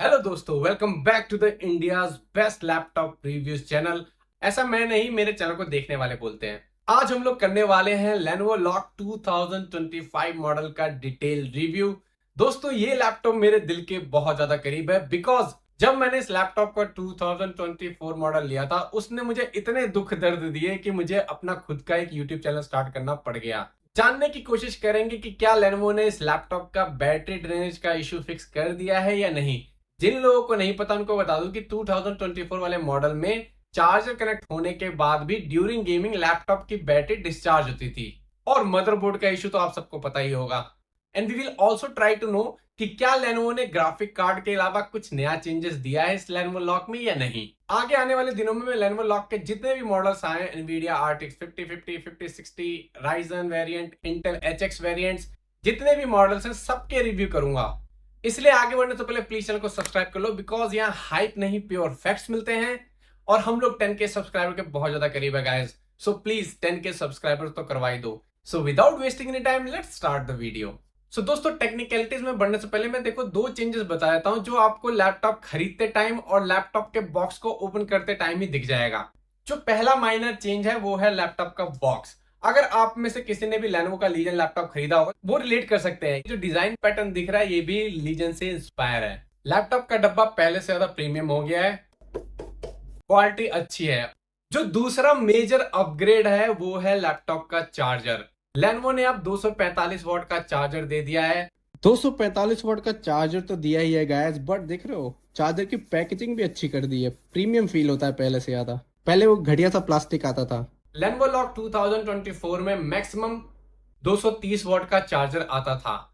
Hello दोस्तों, welcome back to the India's best laptop reviews channel. ऐसा मैं नहीं, मेरे चैनल को देखने वाले बोलते हैं। आज हम लोग करने वाले हैं Lenovo Lock 2025 मॉडल का डिटेल रिव्यू। दोस्तों, ये लैपटॉप मेरे दिल के बहुत ज्यादा करीब है बिकॉज जब मैंने इस लैपटॉप का 2024 मॉडल लिया था, उसने मुझे इतने दुख दर्द दिए कि मुझे अपना खुद का एक यूट्यूब चैनल स्टार्ट करना पड़ गया। जानने की कोशिश करेंगे कि क्या Lenovo ने इस लैपटॉप का बैटरी ड्रेनेज का इशू फिक्स कर दिया है या नहीं। जिन लोगों को नहीं पता उनको बता दूं कि 2024 वाले मॉडल में चार्जर कनेक्ट होने के बाद भी ड्यूरिंग गेमिंग लैपटॉप की बैटरी डिस्चार्ज होती थी। और मदरबोर्ड का इशू तो आप सबको पता ही होगा। And we will also try to know कि क्या Lenovo ने ग्राफिक कार्ड के अलावा कुछ नया चेंजेस दिया है इस Lenovo लॉक में या नहीं। आगे आने वाले दिनों में मैं Lenovo लॉक के जितने भी मॉडल्स आए, Nvidia RTX 5050, 5060, Ryzen variant, Intel HX variants, जितने भी मॉडल्स हैं सबके रिव्यू करूंगा। इसलिए आगे बढ़ने से पहले प्लीज चैनल को सब्सक्राइब कर लो बिकॉज यहाँ हाइप नहीं प्योर फैक्ट्स मिलते हैं। और हम लोग 10K सब्सक्राइबर के बहुत ज्यादा करीब है guys. So please 10K subscribers तो करवा ही दो। So without wasting any time let's start the video. So दोस्तों, टेक्निकलिटीज में बढ़ने से पहले मैं देखो दो चेंजेस बता देता हूं जो आपको लैपटॉप खरीदते टाइम और लैपटॉप के बॉक्स को ओपन करते टाइम ही दिख जाएगा। जो पहला माइनर चेंज है वो है लैपटॉप का बॉक्स। अगर आप में से किसी ने भी Lenovo का लीजन लैपटॉप खरीदा होगा वो रिलेट कर सकते हैं। जो डिजाइन पैटर्न दिख रहा है ये भी लीजन से इंस्पायर है। लैपटॉप का डब्बा पहले से ज्यादा प्रीमियम हो गया है, क्वालिटी अच्छी है। जो दूसरा मेजर अपग्रेड है वो है लैपटॉप का चार्जर। Lenovo ने अब 245 वॉट का चार्जर दे दिया है। 245 वॉट का चार्जर तो दिया ही है गाइस, बट देख रहे हो चार्जर की पैकेजिंग भी अच्छी कर दी है। प्रीमियम फील होता है पहले से ज्यादा। पहले वो घटिया सा प्लास्टिक आता था। Lenovo Lock 2024 में मैक्सिमम 230 वॉट का चार्जर आता था।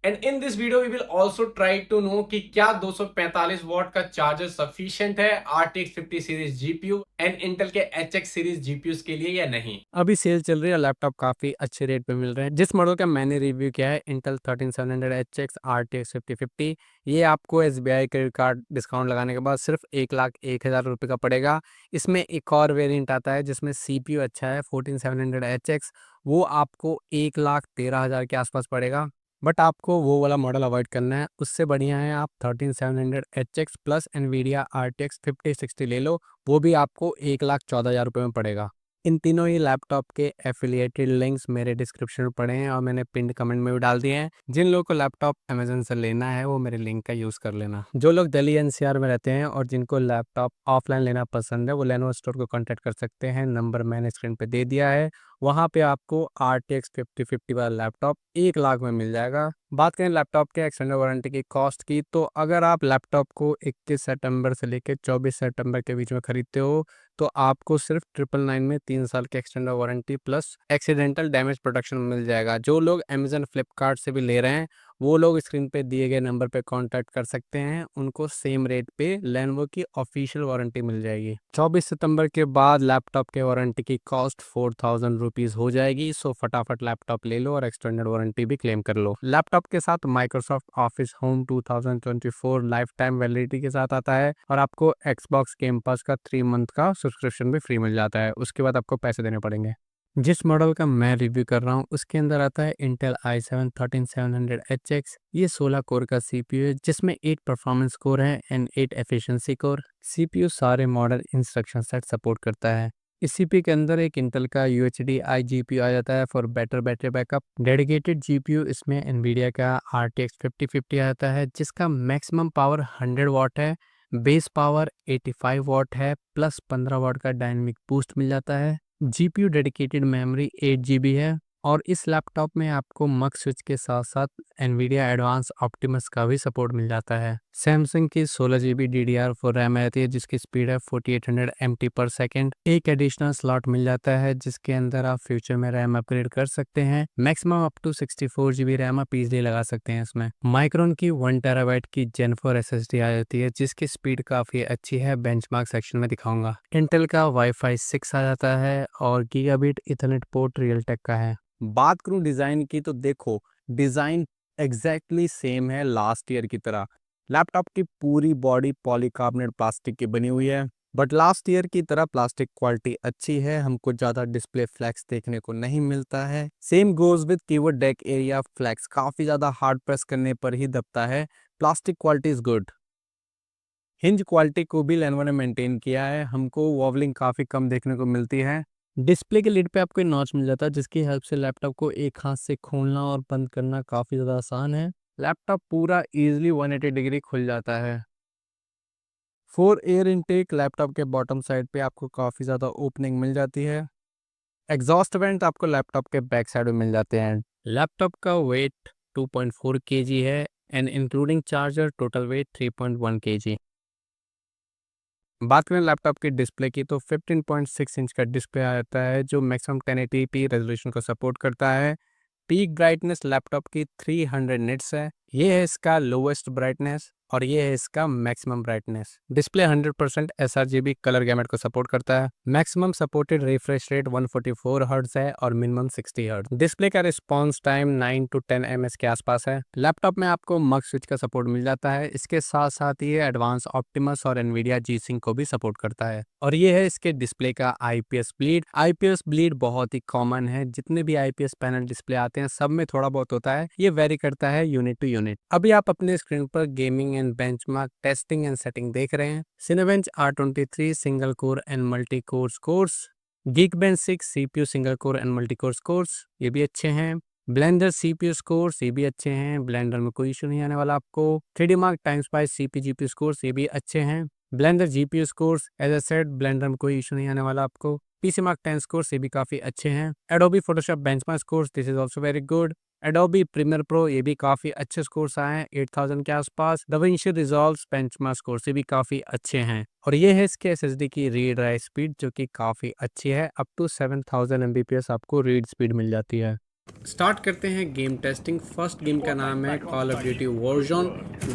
And in this video we will also try to know कि क्या 245 वॉट का चार्जर सफिशिएंट है RTX 50 series GPU and Intel के HX सीरीज जीपीयूज के लिए या नहीं। अभी सेल चल रही है, लैपटॉप काफ़ी अच्छे रेट पे मिल रहे हैं। जिस मॉडल का मैंने रिव्यू किया है इंटेल 13700HX RTX 5050, ये आपको SBI क्रेडिट कार्ड डिस्काउंट लगाने के बाद सिर्फ 1,01,000 रुपये का पड़ेगा। इसमें एक और वेरिएंट आता है जिसमें CPU अच्छा है 14700HX, वो आपको 1,13,000 के आसपास पड़ेगा। बट आपको वो वाला मॉडल अवॉइड करना है, उससे बढ़िया है आप 13700HX प्लस NVIDIA RTX 5060 ले लो, वो भी आपको 1,14,000 रुपये में पड़ेगा। इन तीनों ही लैपटॉप के एफिलिएटेड लिंक्स मेरे डिस्क्रिप्शन में पड़े हैं और मैंने पिन कमेंट में भी डाल दिए हैं। जिन लोगों को लैपटॉप अमेजन से लेना है वो मेरे लिंक का यूज़ कर लेना। जो लोग दिल्ली एनसीआर में रहते हैं और जिनको लैपटॉप ऑफलाइन लेना पसंद है वो लेनोवो स्टोर को कांटेक्ट कर सकते हैं। नंबर मैंने स्क्रीन पे दे दिया है। वहाँ पे आपको RTX 5050 वाला लैपटॉप 1,00,000 में मिल जाएगा। बात करें लैपटॉप के एक्सटेंडेड वारंटी की कॉस्ट की, तो अगर आप लैपटॉप को 21 सितंबर से लेकर 24 सितंबर के बीच में खरीदते हो तो आपको सिर्फ 999 में 3 साल की extended warranty plus accidental damage protection मिल जाएगा। जो लोग अमेजन फ्लिपकार्ट से भी ले रहे हैं वो लोग स्क्रीन पे दिए गए नंबर पे कांटेक्ट कर सकते हैं, उनको सेम रेट पे लेनोवो की ऑफिशियल वारंटी मिल जाएगी। 24 सितंबर के बाद लैपटॉप के वारंटी की कॉस्ट 4,000 रुपीज़ हो जाएगी। सो फटाफट लैपटॉप ले लो और एक्सटेंडेड वारंटी भी क्लेम कर लो। लैपटॉप के साथ Microsoft office home 2024 life time validity के साथ आता है और आपको Xbox गेम पास का 3 मंथ का सब्सक्रिप्शन भी फ्री मिल जाता है। उसके बाद आपको पैसे देने पड़ेंगे। जिस मॉडल का मैं रिव्यू कर रहा हूँ उसके अंदर आता है इंटेल i7 13700HX। ये 16 कोर का CPU है जिसमें 8 परफॉर्मेंस कोर है एंड 8 एफिशिएंसी कोर। CPU सारे मॉडर्न इंस्ट्रक्शन सेट सपोर्ट करता है। इस CPU के अंदर एक इंटेल का UHD-I GPU आ जाता है for better battery backup. Dedicated GPU इसमें NVIDIA का RTX 5050 आता है जिसका मैक्सिमम पावर 100 वाट है, बेस पावर 85 वाट है, प्लस 15 वाट का डायनेमिक बूस्ट मिल जाता है। जीपीयू डेडिकेटेड मेमोरी 8 GB है और इस लैपटॉप में आपको मक स्विच के साथ साथ एनवीडिया एडवांस ऑप्टिमस का भी सपोर्ट मिल जाता है। सैमसंग की 16 GB DDR4 रैम आती है जिसकी स्पीड है 4800 MT पर सेकेंड। एक एडिशनल स्लॉट मिल जाता है जिसके अंदर आप फ्यूचर में रैम अपग्रेड कर सकते हैं। Maximum up to 64 GB RAM आप इजीली लगा सकते हैं इसमें। माइक्रोन की 1 TB की Gen 4 SSD आ जाती है जिसकी स्पीड काफ़ी अच्छी है, बेंचमार्क सेक्शन में दिखाऊंगा। इंटेल का वाईफाई 6 आ जाता है और गीगाबिट इथरनेट पोर्ट रियलटेक का है। बात करूं डिज़ाइन की तो देखो, डिज़ाइन एग्जैक्टली सेम है लास्ट ईयर की तरह। लैपटॉप की पूरी बॉडी पॉलीकार्बोनेट प्लास्टिक की बनी हुई है, बट लास्ट ईयर की तरह प्लास्टिक क्वालिटी अच्छी है, हमको ज़्यादा डिस्प्ले फ्लैक्स देखने को नहीं मिलता है। Same goes with keyboard deck area, flex काफ़ी ज़्यादा हार्ड प्रेस करने पर ही दबता है। Plastic quality is good. Hinge quality को भी लेनोवो ने मेंटेन किया है, हमको वॉबलिंग काफ़ी कम देखने को मिलती है। डिस्प्ले के लिड पे आपको नॉच मिल जाता है जिसकी हेल्प से लैपटॉप को एक हाथ से खोलना और बंद करना काफ़ी ज़्यादा आसान है। लैपटॉप पूरा इजीली 180 डिग्री खुल जाता है। 4 एयर इनटेक लैपटॉप के बॉटम साइड पे आपको काफ़ी ज़्यादा ओपनिंग मिल जाती है। एग्जॉस्ट वेंट आपको लैपटॉप के बैक साइड में मिल जाते हैं। लैपटॉप का वेट 2.4 kg है and including charger total weight 3.1 kg। बात करें लैपटॉप की डिस्प्ले की तो 15.6 इंच का डिस्प्ले आता है जो मैक्सिमम 1080p रेजोल्यूशन को सपोर्ट करता है। पीक ब्राइटनेस लैपटॉप की 300 निट्स है। ये है इसका लोवेस्ट ब्राइटनेस और ये है इसका maximum brightness. Display 100% sRGB colour gamete को सपोर्ट करता है। Maximum supported refresh rate 144 hertz है और मिनिमम 60 हर्ट्ज। डिस्प्ले का रिस्पॉन्स टाइम 9 to 10 ms के आसपास है। लैपटॉप में आपको मग स्विच का सपोर्ट मिल जाता है। इसके साथ साथ ये एडवांस ऑप्टिमस और एनवीडिया G-Sync को भी सपोर्ट करता है। और ये है इसके डिस्प्ले का IPS ब्लीड। IPS ब्लीड बहुत ही कॉमन है, जितने भी IPS पैनल डिस्प्ले आते हैं सब में थोड़ा बहुत होता है, ये वेरी करता है यूनिट टू यूनिट। अभी आप अपने स्क्रीन पर gaming and benchmark testing and setting देख रहे हैं। Cinebench R23 single core and multi core course, Geekbench 6 CPU single core and multi core course, ये भी अच्छे हैं। ब्लेंडर CPU स्कोर्स ये भी अच्छे हैं, ब्लेंडर में कोई इशू नहीं आने वाला आपको। 3D Mark Time Spy CP GPU scores ये भी अच्छे हैं। Blender GPU scores as I said Blender में कोई इशू नहीं आने वाला आपको। PC Mark 10 स्कोर्स ये भी काफ़ी अच्छे हैं। Adobe Photoshop benchmark scores this is also very good. Adobe Premiere Pro ये भी काफ़ी अच्छे स्कोर्स आए हैं 8000 के आसपास। DaVinci Resolve बेंचमार्क स्कोर्स ये भी काफ़ी अच्छे हैं। और ये है इसके SSD की रीड राइट स्पीड जो कि काफ़ी अच्छी है, अप टू 7000 Mbps आपको रीड स्पीड मिल जाती है। स्टार्ट करते हैं गेम टेस्टिंग। फर्स्ट गेम का नाम है call of duty Warzone.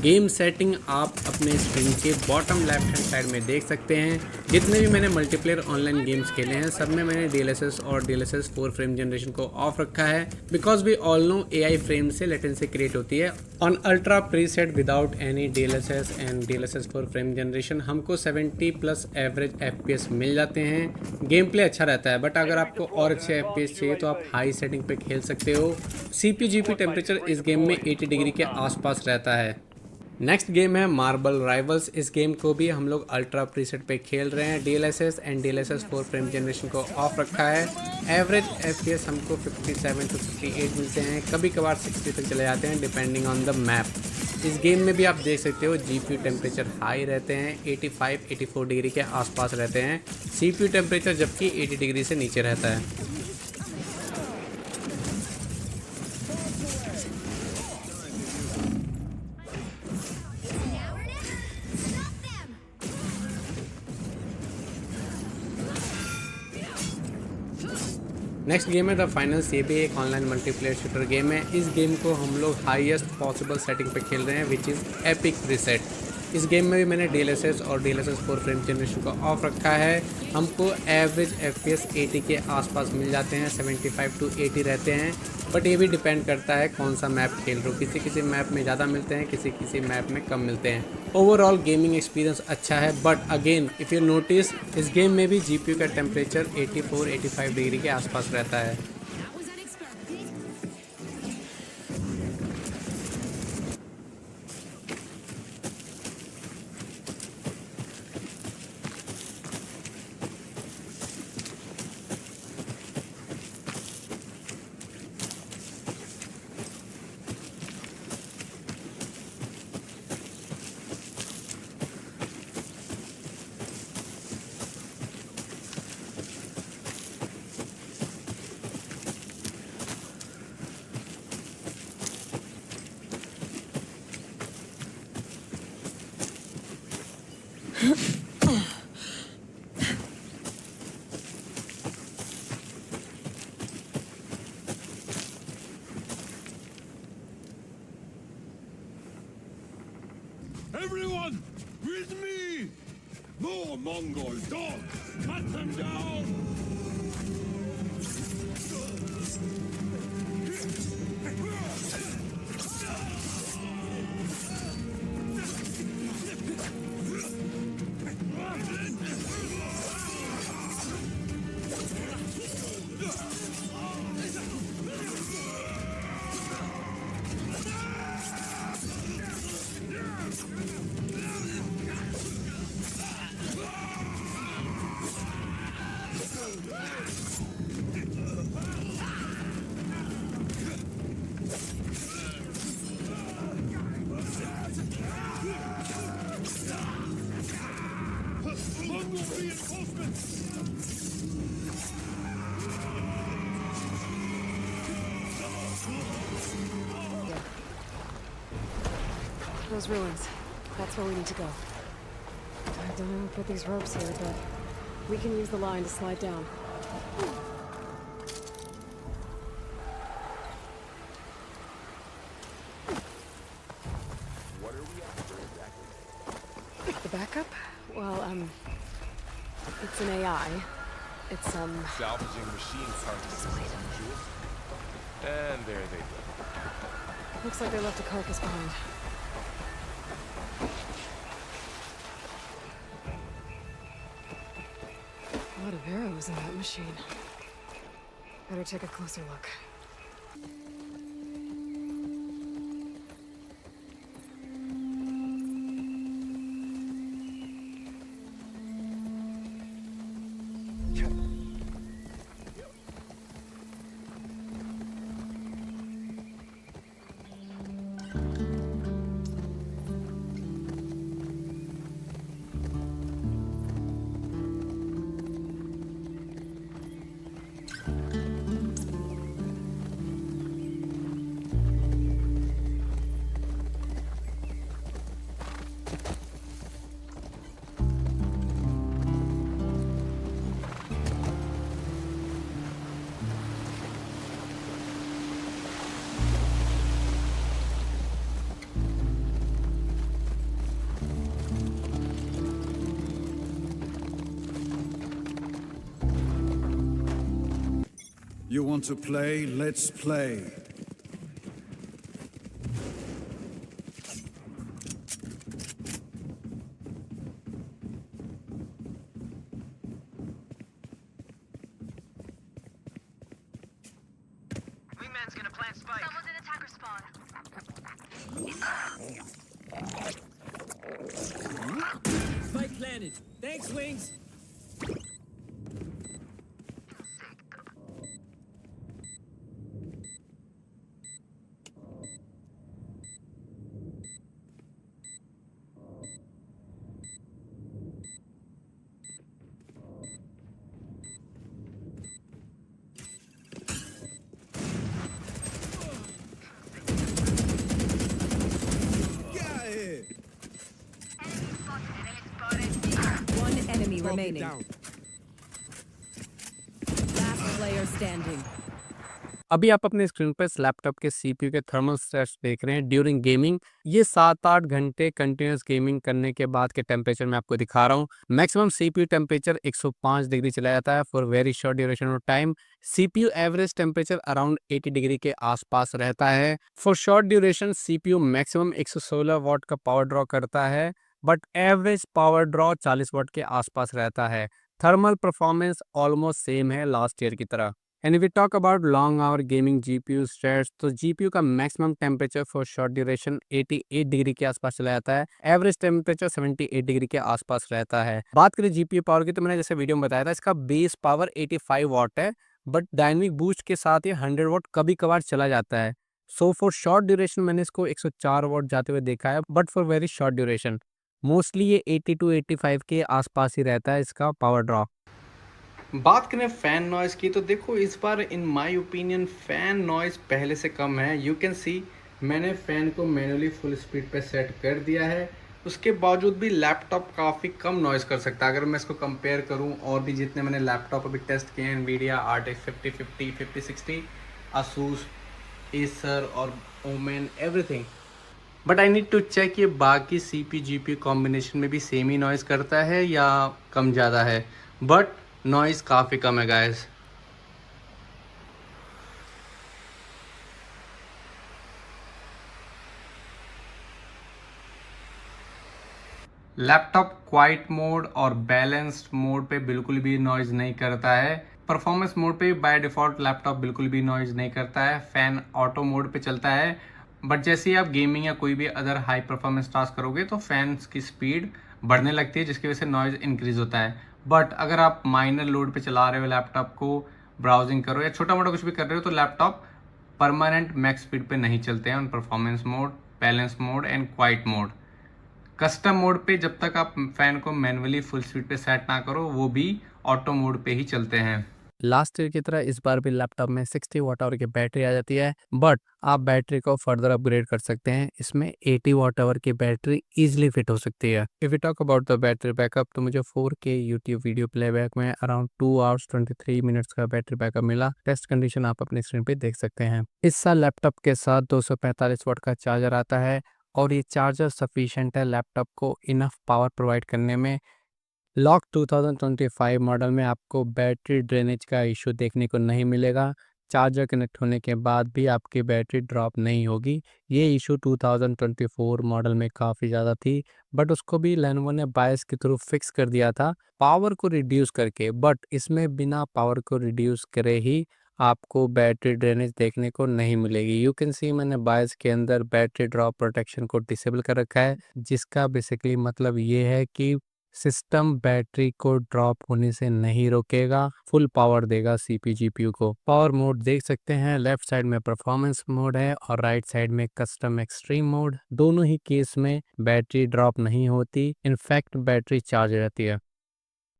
Game setting आप अपने स्क्रीन के बॉटम लेफ्ट हैंड साइड में देख सकते हैं। जितने भी मैंने मल्टीप्लेयर ऑनलाइन गेम्स खेले हैं सब में मैंने DLSS और DLSS 4 फ्रेम जनरेशन को ऑफ रखा है, because we all know AI frame से लेटेंसी क्रिएट होती है। On ultra preset without any DLSS and DLSS 4 frame generation हमको 70+ एवरेज FPS मिल जाते हैं। गेम प्ले अच्छा रहता है, बट अगर आपको और अच्छे FPS चाहिए तो आप हाई सेटिंग पे खेल सकते हो। CPU GPU टेम्परेचर इस गेम में 80 डिग्री के आसपास रहता है। नेक्स्ट गेम है मार्बल राइवल्स। इस गेम को भी हम लोग अल्ट्रा प्रीसेट पे खेल रहे हैं। DLSS and DLSS 4 frame generation को ऑफ रखा है। एवरेज FPS हमको 57 to 58 मिलते हैं, कभी कभार 60 तक चले जाते हैं डिपेंडिंग ऑन द मैप। इस गेम में भी आप देख सकते हो GPU टेम्परेचर हाई रहते हैं, 85-84 डिग्री के आसपास रहते हैं। CPU टेम्परेचर जबकि 80 डिग्री से नीचे रहता है। नेक्स्ट गेम है द फाइनल्स। ये भी एक ऑनलाइन मल्टीप्लेयर शूटर गेम है। इस गेम को हम लोग हाईएस्ट पॉसिबल सेटिंग पे खेल रहे हैं, विच इज़ एपिक प्रीसेट। इस गेम में भी मैंने DLSS और DLSS 4 फ्रेम जनरेशन को ऑफ रखा है। हमको एवरेज FPS 80 के आसपास मिल जाते हैं, 75 to 80 रहते हैं, बट ये भी डिपेंड करता है कौन सा मैप खेल रहे हो। किसी किसी मैप में ज़्यादा मिलते हैं, किसी किसी मैप में कम मिलते हैं। ओवरऑल गेमिंग एक्सपीरियंस अच्छा है, but again if you notice इस गेम में भी GPU का टेम्परेचर 84-85 डिग्री के आसपास रहता है। Everyone, with me! More Mongol dogs! Cut them down! Mongol reinforcements! Those ruins. That's where we need to go. I don't know who put these ropes here, but we can use the line to slide down. The backup? Well, it's an AI. It's, Salvaging machine parts as usual. And there they go. looks like they left a carcass behind. A lot of arrows in that machine. Better take a closer look. You want to play? Let's play. Wingman's gonna plant spike. Someone's in attacker spawn. Spike planted. Thanks, Wings. Get out of here! One enemy Target remaining. down. Last player standing. अभी आप अपने screen पर इस laptop के CPU के thermal stress देख रहे हैं ड्यूरिंग गेमिंग। ये 7-8 घंटे कंटिन्यूस गेमिंग करने के बाद के टेम्परेचर मैं आपको दिखा रहा हूँ। मैक्सिमम सीपीयू टेम्परेचर 105 डिग्री चला जाता है for very short duration of time. CPU average temperature around 80 degree के आसपास रहता है। For short duration CPU maximum 116 watt का पावर ड्रॉ करता है, but average power draw 40 watt के आसपास रहता है। थर्मल परफॉर्मेंस ऑलमोस्ट सेम है लास्ट ईयर की तरह। And we talk about long hour gaming GPU stress, तो जीपीयू का maximum temperature for short duration 88 degree के आसपास चला जाता है। एवरेज टेम्परेचर 78 डिग्री के आसपास रहता है। बात करें जीपीयू पावर की, तो मैंने जैसे वीडियो में बताया था इसका बेस पावर 85 वॉट है, बट डायनेमिक बूस्ट के साथ ये 100 वॉट कभी कभार चला जाता है। सो फॉर शॉर्ट ड्यूरेशन मैंने इसको 104 वॉट जाते हुए देखा है, but for very short duration mostly ये 80 to 85 के आसपास ही रहता है इसका पावर ड्रॉ। बात करें फ़ैन नॉइज़ की, तो देखो इस बार in my opinion fan noise पहले से कम है। यू कैन सी मैंने फ़ैन को मैनुअली फुल स्पीड पे सेट कर दिया है, उसके बावजूद भी लैपटॉप काफ़ी कम नॉइज़ कर सकता है। अगर मैं इसको कंपेयर करूं और भी जितने मैंने लैपटॉप अभी टेस्ट किए हैं, NVIDIA RTX 5050, 5060, ASUS, Acer और Omen, everything, but I need to check ये बाकी CPU GPU कॉम्बिनेशन में भी सेम ही नॉइज़ करता है या कम ज़्यादा है, बट नॉइज़ काफ़ी कम है गाइस। लैपटॉप क्वाइट मोड और बैलेंस्ड मोड पे बिल्कुल भी नॉइज़ नहीं करता है। परफॉर्मेंस मोड पे बाय डिफ़ॉल्ट लैपटॉप बिल्कुल भी नॉइज़ नहीं करता है। फ़ैन ऑटो मोड पे चलता है, बट जैसे ही आप गेमिंग या कोई भी अदर हाई परफॉर्मेंस टास्क करोगे तो फैंस की स्पीड बढ़ने लगती है, जिसकी वजह से नॉइज़ इंक्रीज़ होता है। बट अगर आप माइनर लोड पे चला रहे हो लैपटॉप को, ब्राउजिंग करो या छोटा मोटा कुछ भी कर रहे हो, तो लैपटॉप परमानेंट मैक्स स्पीड पे नहीं चलते हैं on performance mode, balance mode and quite mode. Custom mode पे जब तक आप फ़ैन को मैनुअली फुल स्पीड पे सेट ना करो, वो भी ऑटो मोड पे ही चलते हैं। लास्ट ईयर की तरह इस बार भी लैपटॉप में 60 वॉट आवर की बैटरी आ जाती है, बट आप बैटरी को फर्दर अपग्रेड कर सकते हैं। इसमें 80 वॉट आवर की बैटरी इजीली फिट हो सकती है। If you talk about the battery backup, तो मुझे 4K यूट्यूब वीडियो प्लेबैक में अराउंड 2 आवर्स 23 मिनट्स का बैटरी बैकअप मिला। टेस्ट कंडीशन आप अपनी स्क्रीन पे देख सकते हैं। इस साल लैपटॉप के साथ 245 वॉट का चार्जर आता है और ये चार्जर सफिशिएंट है लैपटॉप को इनफ पावर प्रोवाइड करने में। लॉक 2025 मॉडल में आपको बैटरी ड्रेनेज का इशू देखने को नहीं मिलेगा। चार्जर कनेक्ट होने के बाद भी आपकी बैटरी ड्रॉप नहीं होगी। ये इशू 2024 मॉडल में काफ़ी ज़्यादा थी, बट उसको भी लेनोवो ने बायस के थ्रू फिक्स कर दिया था पावर को रिड्यूस करके। बट इसमें बिना पावर को रिड्यूस करे ही आपको बैटरी ड्रेनेज देखने को नहीं मिलेगी। यू कैन सी मैंने बायस के अंदर बैटरी ड्रॉप प्रोटेक्शन को डिसेबल कर रखा है, जिसका बेसिकली मतलब ये है कि सिस्टम बैटरी को ड्रॉप होने से नहीं रोकेगा, फुल पावर देगा सीपीयू जीपीयू को। पावर मोड देख सकते हैं, लेफ्ट साइड में परफॉर्मेंस मोड है और राइट साइड में कस्टम एक्सट्रीम मोड। दोनों ही केस में बैटरी ड्रॉप नहीं होती, इनफैक्ट बैटरी चार्ज रहती है।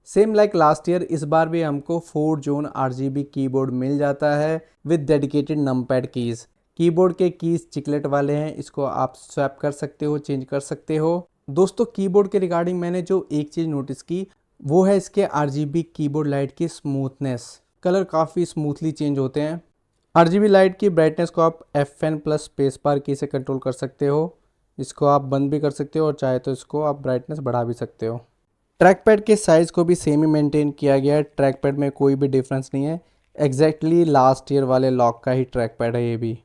सेम लाइक लास्ट ईयर इस बार भी हमको 4 जोन RGB कीबोर्ड मिल जाता है with dedicated numpad keys. Keyboard के कीज़ चिकलेट वाले हैं, इसको आप स्वैप कर सकते हो, चेंज कर सकते हो। दोस्तों कीबोर्ड के रिगार्डिंग मैंने जो एक चीज़ नोटिस की वो है इसके RGB कीबोर्ड लाइट की स्मूथनेस। कलर काफ़ी स्मूथली चेंज होते हैं। RGB लाइट की ब्राइटनेस को आप FN प्लस स्पेस बार की से कंट्रोल कर सकते हो। इसको आप बंद भी कर सकते हो और चाहे तो इसको आप ब्राइटनेस बढ़ा भी सकते हो। ट्रैक पैड के साइज़ को भी सेम ही मेंटेन किया गया है, ट्रैक पैड में कोई भी डिफरेंस नहीं है। एग्जैक्टली लास्ट ईयर वाले लॉक का ही ट्रैक पैड है ये भी।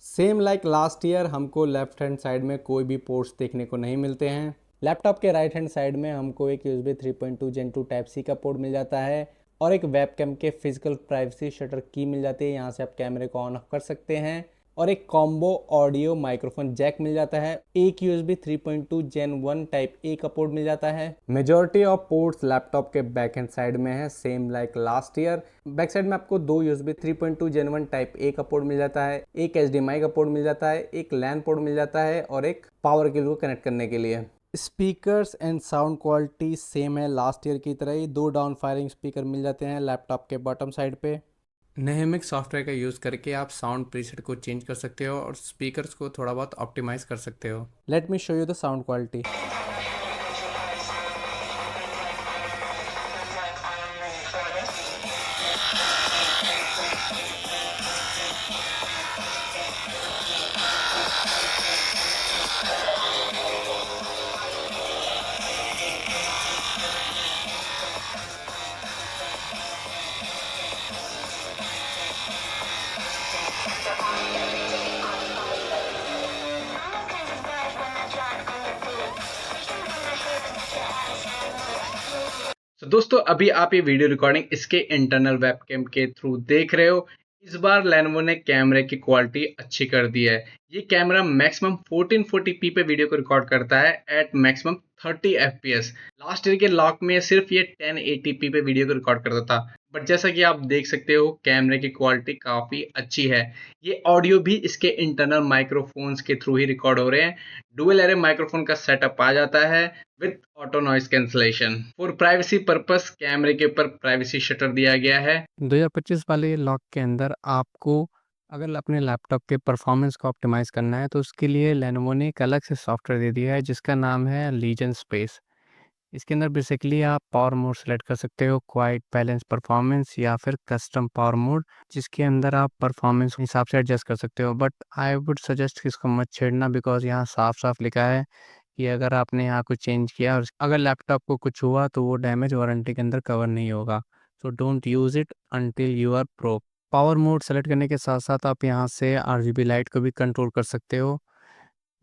सेम लाइक लास्ट ईयर हमको लेफ्ट हैंड साइड में कोई भी पोर्ट्स देखने को नहीं मिलते हैं। लैपटॉप के राइट हैंड साइड में हमको एक USB 3.2 Gen 2 टाइप सी का पोर्ट मिल जाता है और एक वेबकैम के फिजिकल प्राइवेसी शटर की मिल जाती है। यहाँ से आप कैमरे को ऑन ऑफ कर सकते हैं और एक कॉम्बो ऑडियो माइक्रोफोन जैक मिल जाता है। एक USB 3.2 Gen 1 टाइप ए का पोर्ट मिल जाता है। मेजॉरिटी ऑफ पोर्ट्स लैपटॉप के बैक हैंड साइड में है, same like last year. Back side में आपको 2 USB 3.2 Gen 1 टाइप ए का पोर्ट मिल जाता है, एक HDMI का पोर्ट मिल जाता है, एक LAN पोर्ट मिल जाता है और एक पावर केबल को कनेक्ट करने के लिए। Speakers and sound quality same है लास्ट ईयर की तरह ही। 2 डाउन फायरिंग स्पीकर मिल जाते हैं लैपटॉप के बॉटम साइड पे। नेमिक सॉफ्टवेयर का यूज़ करके आप साउंड प्रीसेट को चेंज कर सकते हो और स्पीकर्स को थोड़ा बहुत ऑप्टिमाइज कर सकते हो। Let me show you the sound quality. तो दोस्तों अभी आप ये वीडियो रिकॉर्डिंग इसके इंटरनल वेबकैम के थ्रू देख रहे हो। इस बार लेनोवो ने कैमरे की क्वालिटी अच्छी कर दी है। ये कैमरा मैक्सिमम 1440p पे वीडियो को रिकॉर्ड करता है at maximum 30 fps। Last year के लॉक में सिर्फ ये 1080p पे वीडियो को रिकॉर्ड करता था, बट जैसा कि आप देख सकते हो कैमरे की क्वालिटी काफ़ी अच्छी है। ये ऑडियो भी इसके इंटरनल माइक्रोफोन्स के थ्रू ही रिकॉर्ड हो रहे हैं। डुअल एरे माइक्रोफोन का सेटअप आ जाता है with auto noise cancellation. For privacy purpose कैमरे के ऊपर प्राइवेसी शटर दिया गया है। 2025 वाले लॉक के अंदर आपको अगर अपने लैपटॉप के परफॉर्मेंस को ऑप्टिमाइज़ करना है तो उसके लिए लेनोवो ने एक अलग से सॉफ्टवेयर दे दिया है जिसका नाम है लीजन स्पेस। इसके अंदर बेसिकली आप पावर मोड सेलेक्ट कर सकते हो, क्वाइट, बैलेंस, परफॉर्मेंस या फिर कस्टम पावर मोड, जिसके अंदर आप परफॉर्मेंस के हिसाब से एडजस्ट कर सकते हो। बट आई वुड सजेस्ट कि इसको मत छेड़ना, बिकॉज यहाँ साफ साफ लिखा है कि अगर आपने यहाँ कुछ चेंज किया और अगर लैपटॉप को कुछ हुआ तो वो डैमेज वारंटी के अंदर कवर नहीं होगा। So don't use it until you are pro. Power mode select करने के साथ साथ आप यहाँ से RGB लाइट को भी कंट्रोल कर सकते हो,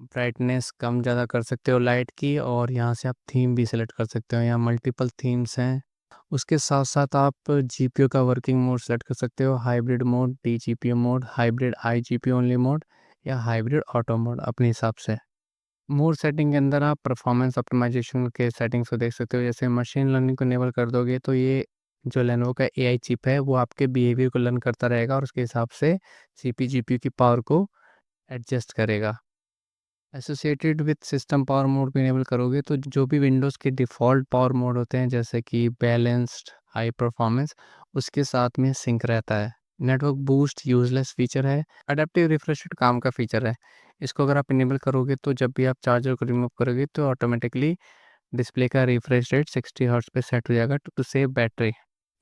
ब्राइटनेस कम ज़्यादा कर सकते हो लाइट की, और यहाँ से आप थीम भी सेलेक्ट कर सकते हो। यहाँ मल्टीपल थीम्स हैं। उसके साथ साथ आप GPU का वर्किंग मोड सेलेक्ट कर सकते हो, hybrid mode, DGPU mode, hybrid IGPU only mode या हाइब्रिड ऑटो मोड अपने हिसाब से। मोड सेटिंग के अंदर आप परफॉर्मेंस ऑप्टिमाइजेशन के सेटिंग्स को देख सकते हो। जैसे मशीन लर्निंग को इनेबल कर दोगे तो ये जो लेनोवो का AI चिप है वो आपके बिहेवियर को लर्न करता रहेगा और उसके हिसाब से CPU GPU की पावर को एडजस्ट करेगा। Associated with system power mode पे इनेबल करोगे तो जो भी विंडोज़ के डिफ़ॉल्ट पावर मोड होते हैं जैसे कि बैलेंस्ड, हाई परफॉर्मेंस, उसके साथ में सिंक रहता है। नेटवर्क बूस्ट यूज़लेस फीचर है, अडैप्टिव रिफ्रेश रेट काम का फीचर है। इसको अगर आप इनेबल करोगे तो जब भी आप चार्जर को रिमूव करोगे तो ऑटोमेटिकली डिस्प्ले का रिफ्रेश रेट 60 हर्ट्ज़ पे सेट हो जाएगा टू सेव बैटरी।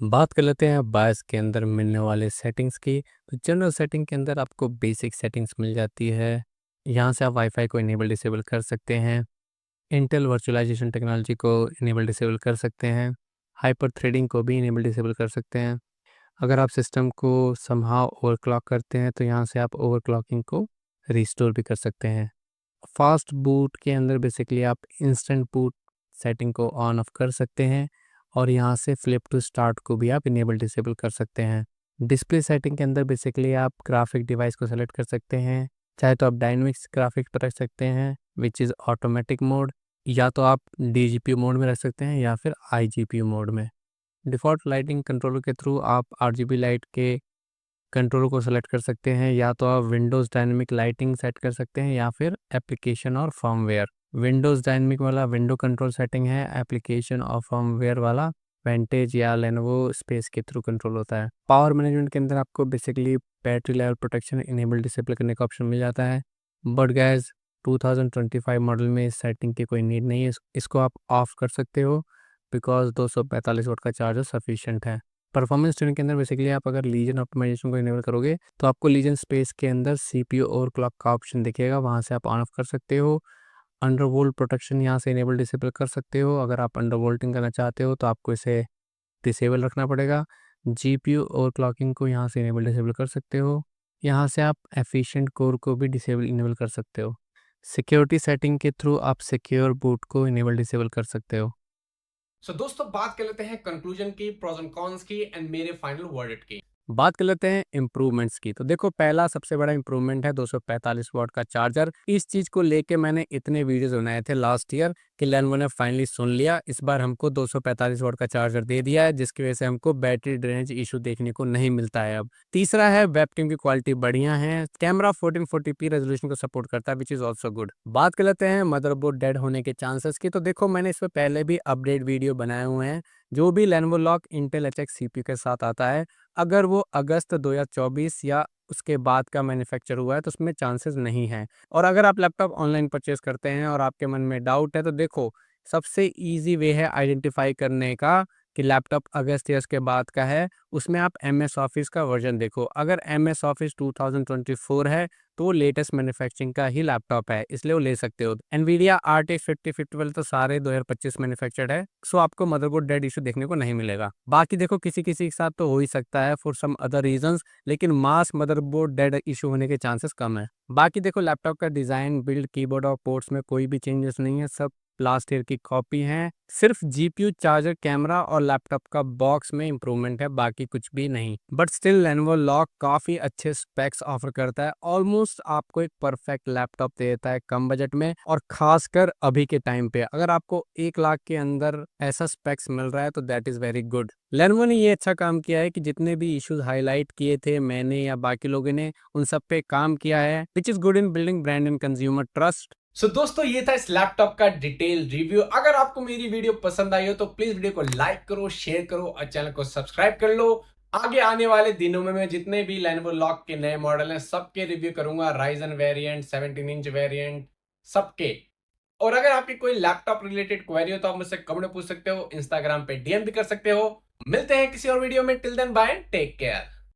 बात कर लेते हैं बायस के अंदर मिलने वाले सेटिंग्स की। तो जनरल सेटिंग के अंदर आपको बेसिक सेटिंग्स मिल जाती है। यहाँ से आप वाईफाई को इनेबल डिसेबल कर सकते हैं, इंटेल वर्चुअलाइजेशन टेक्नोलॉजी को इनेबल डिसेबल कर सकते हैं, हाइपर थ्रेडिंग को भी इनेबल डिसेबल कर सकते हैं। अगर आप सिस्टम को समहाउ ओवरक्लॉक करते हैं तो यहाँ से आप ओवरक्लॉकिंग को रिस्टोर भी कर सकते हैं। फास्ट बूट के अंदर बेसिकली आप इंस्टेंट बूट सेटिंग को ऑन ऑफ कर सकते हैं और यहाँ से फ्लिप टू स्टार्ट को भी आप इनेबल डिसेबल कर सकते हैं। डिस्प्ले सेटिंग के अंदर बेसिकली आप ग्राफिक डिवाइस को सेलेक्ट कर सकते हैं, चाहे तो आप डायनेमिक्स ग्राफिक्स पर रख सकते हैं विच इज़ ऑटोमेटिक मोड, या तो आप DGPU मोड में रख सकते हैं या फिर IGPU मोड में। डिफ़ॉल्ट लाइटिंग कंट्रोलर के थ्रू आप RGB लाइट के कंट्रोलर को सेलेक्ट कर सकते हैं, या तो आप विंडोज़ डायनेमिक लाइटिंग सेट कर सकते हैं या फिर एप्लीकेशन और फर्मवेयर। विंडोज़ डायनेमिक वाला विंडो कंट्रोल सेटिंग है, एप्लीकेशन और फर्मवेयर वाला वेंटेज या लेनोवो स्पेस के थ्रू कंट्रोल होता है। पावर मैनेजमेंट के अंदर आपको basically battery level protection enable disable करने का ऑप्शन मिल जाता है, बट गाइस 2025 मॉडल में इस सेटिंग की कोई नीड नहीं है। इसको आप ऑफ कर सकते हो बिकॉज 245 वाट का चार्जर सफिशिएंट है। परफॉर्मेंस ट्यूनिंग के अंदर बेसिकली आप अगर लीजन ऑप्टिमाइजेशन को इनेबल करोगे तो आपको लीजन स्पेस के अंदर CPU ओवरक्लॉक का ऑप्शन दिखेगा, वहाँ से आप ऑन ऑफ कर सकते हो। अंडरवोल्ट प्रोटेक्शन यहाँ से इनेबल डिसेबल कर सकते हो। अगर आप अंडरवोल्टिंग करना चाहते हो तो आपको इसे डिसेबल रखना पड़ेगा। GPU ओवरक्लॉकिंग को यहाँ से इनेबल डिसेबल कर सकते हो। यहाँ से आप एफिशिएंट कोर को भी डिसेबल इनेबल कर सकते हो। सिक्योरिटी सेटिंग के थ्रू आप सिक्योर बूट को इनेबल डिसेबल कर सकते हो। सो दोस्तों बात कर लेते हैं कंक्लूजन की, प्रोज एंड कॉन्स की एंड मेरे फाइनल वर्डिक्ट की। बात कर लेते हैं इम्प्रूवमेंट्स की। तो देखो पहला सबसे बड़ा इम्प्रूवमेंट है 245 वाट का चार्जर। इस चीज़ को लेके मैंने इतने वीडियोस बनाए थे लास्ट ईयर कि लेनोवो ने फाइनली सुन लिया। इस बार हमको 245 वाट का चार्जर दे दिया है, जिसकी वजह से हमको बैटरी ड्रेनेज इशू देखने को नहीं मिलता है अब। तीसरा है वेबकैम की क्वालिटी बढ़िया है, कैमरा 1440p रेजोल्यूशन को सपोर्ट करता है विच इज़ ऑल्सो गुड। बात कर लेते हैं मदरबोर्ड डेड होने के चांसेस की। तो देखो मैंने इस पर पहले भी अपडेट वीडियो बनाए हुए हैं। जो भी Lenovo lock Intel HX CPU के साथ आता है, अगर वो अगस्त 2024 या उसके बाद का मैन्युफैक्चर हुआ है तो उसमें चांसेस नहीं हैं। और अगर आप लैपटॉप ऑनलाइन परचेज करते हैं और आपके मन में डाउट है तो देखो सबसे इजी वे है आइडेंटिफाई करने का कि लैपटॉप अगस्त या उसके बाद का है। उसमें आप MS ऑफिस का वर्जन देखो, अगर MS ऑफिस 2024 है तो वो लेटेस्ट मैन्युफैक्चरिंग का ही लैपटॉप है, इसलिए वो ले सकते हो। NVIDIA RTX 5050 वाले तो सारे 2025 मैन्युफैक्चर्ड है, सो आपको मदरबोर्ड डेड इशू देखने को नहीं मिलेगा। बाकी देखो किसी किसी के साथ तो हो ही सकता है फॉर सम अदर रीजंस, लेकिन मास मदरबोर्ड डेड इशू होने के चांसेस कम है। बाकी देखो लैपटॉप का डिज़ाइन, बिल्ड, कीबोर्ड और पोर्ट्स में कोई भी चेंजेस नहीं है, सब लास्ट ईयर की कॉपी है। सिर्फ GPU, चार्जर, कैमरा और लैपटॉप का बॉक्स में इंप्रूवमेंट है, बाकी कुछ भी नहीं। बट स्टिल लेनोवो लॉक काफ़ी अच्छे स्पेक्स ऑफर करता है, ऑलमोस्ट आपको एक परफेक्ट लैपटॉप दे देता है कम बजट में, और खासकर अभी के टाइम पे अगर आपको 1 लाख के अंदर ऐसा स्पेक्स मिल रहा है तो that is very good. Lenovo ने ये अच्छा काम किया है कि जितने भी इश्यूज हाईलाइट किए थे मैंने या बाकी लोगों ने, उन सब पे काम किया है, which is good in building brand and consumer trust. So दोस्तों ये था इस लैपटॉप का डिटेल रिव्यू। अगर आपको मेरी वीडियो पसंद आई हो तो प्लीज वीडियो को लाइक करो, शेयर करो और चैनल को सब्सक्राइब कर लो। आगे आने वाले दिनों में मैं जितने भी लेनोवो लॉक के नए मॉडल हैं सबके रिव्यू करूंगा, राइजन वेरिएंट, 17 इंच वेरिएंट, सबके। और अगर आपकी कोई लैपटॉप रिलेटेड क्वेरी हो तो आप मुझसे कमेंट पूछ सकते हो, इंस्टाग्राम पे DM भी कर सकते हो। मिलते हैं किसी और वीडियो में, till then bye, take care.